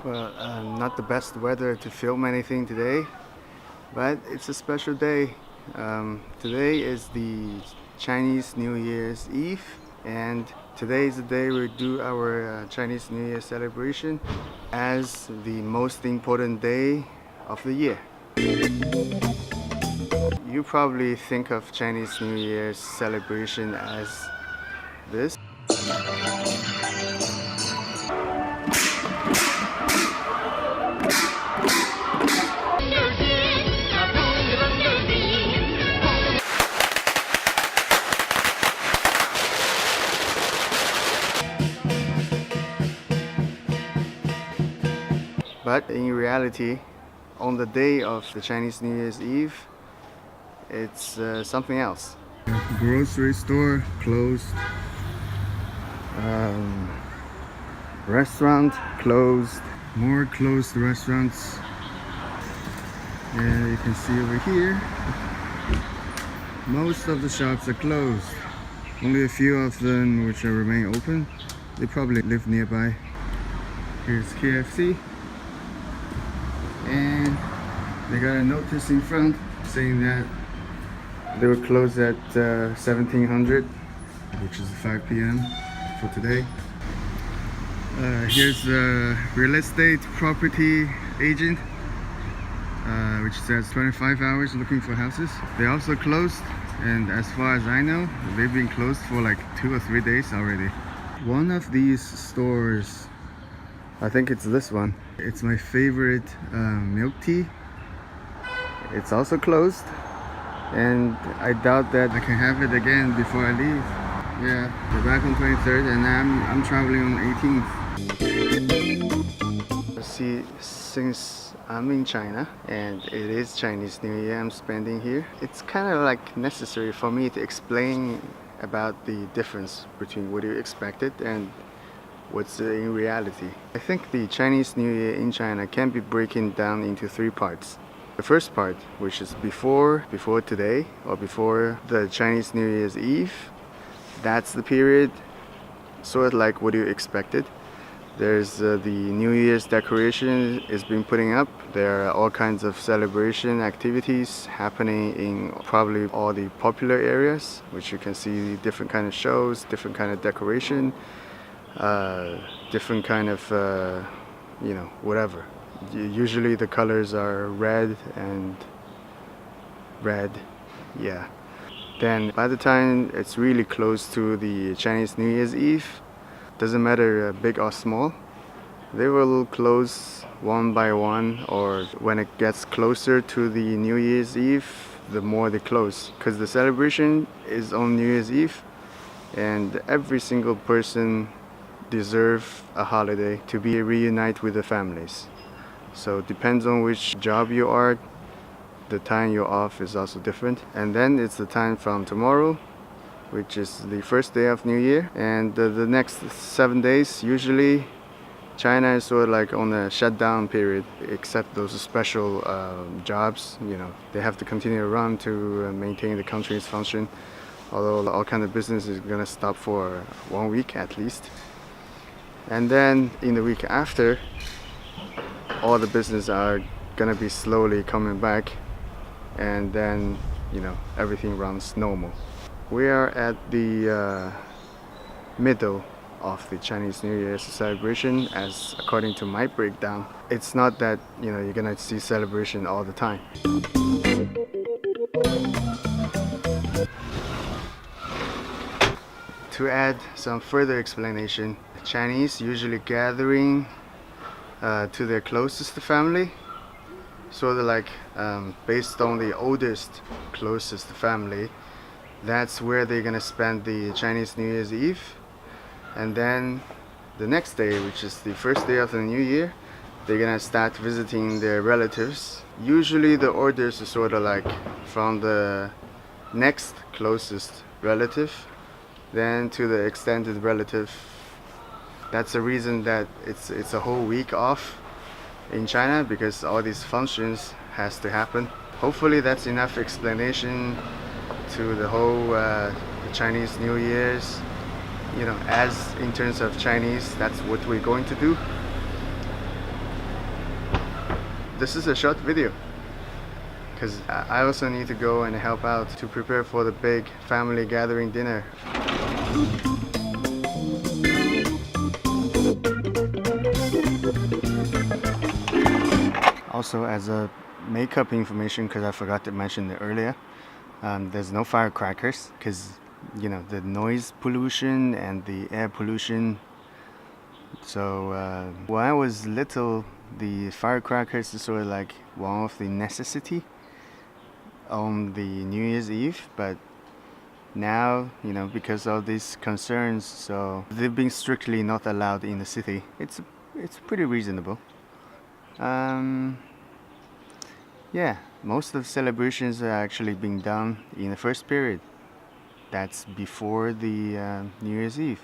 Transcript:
Well, not the best weather to film anything today, but it's a special day. Today is the Chinese New Year's Eve, and today is the day we do our Chinese New Year celebration as the most important day of the year. You probably think of Chinese New Year's celebration as this. But in reality, on the day of the Chinese New Year's Eve, it's something else. Grocery store closed. Restaurant closed. More closed restaurants. And you can see over here, most of the shops are closed. Only a few of them which remain open. They probably live nearby. Here's KFC. And they got a notice in front saying that they were closed at 1700, which is 5 p.m. for today. Here's the real estate property agent, which says 25 hours looking for houses. They also closed, and as far as I know, they've been closed for like 2 or 3 days already. One of these stores, I think it's this one. It's my favorite milk tea. It's also closed, and I doubt that I can have it again before I leave. Yeah, we're back on 23rd, and I'm traveling on 18th. See, since I'm in China and it is Chinese New Year I'm spending here, it's kind of like necessary for me to explain about the difference between what you expected and what's in reality. I think the Chinese New Year in China can be broken down into 3 parts. The first part, which is before today, or before the Chinese New Year's Eve, that's the period sort of like what you expected. There's the New Year's decoration is being putting up. There are all kinds of celebration activities happening in probably all the popular areas, which you can see different kind of shows, different kind of decoration, different kind of whatever. Usually the colors are red and red, yeah. Then by the time it's really close to the Chinese New Year's Eve, doesn't matter big or small, they will close one by one, or when it gets closer to the New Year's Eve, the more they close, because the celebration is on New Year's Eve, and every single person deserve a holiday to be reunited with the families. So it depends on which job you are, the time you're off is also different. And then it's the time from tomorrow, which is the first day of New Year, and the next 7 days usually China is sort of like on a shutdown period, except those special jobs, they have to continue to run to maintain the country's function, although all kind of business is gonna stop for 1 week at least. And then in the week after, all the business are gonna be slowly coming back, and then everything runs normal. We are at the middle of the Chinese New Year's celebration, as according to my breakdown. It's not that you're gonna see celebration all the time. To add some further explanation, Chinese usually gathering to their closest family, sort of like based on the oldest closest family. That's where they're gonna spend the Chinese New Year's Eve, and then the next day, which is the first day of the new year, they're gonna start visiting their relatives. Usually the orders are sort of like from the next closest relative, then to the extended relative. That's the reason that it's a whole week off in China, because all these functions has to happen. Hopefully that's enough explanation to the whole the Chinese New Year's you know, as in terms of Chinese, that's what we're going to do. This is a short video because I also need to go and help out to prepare for the big family gathering dinner. Also, as a makeup information, because I forgot to mention it earlier, there's no firecrackers because, you know, the noise pollution and the air pollution. So when I was little, the firecrackers is sort of like one of the necessity on the New Year's Eve, but now, you know, because of these concerns, so they've been strictly not allowed in the city. It's pretty reasonable. Yeah, most of the celebrations are actually being done in the first period. That's before the New Year's Eve.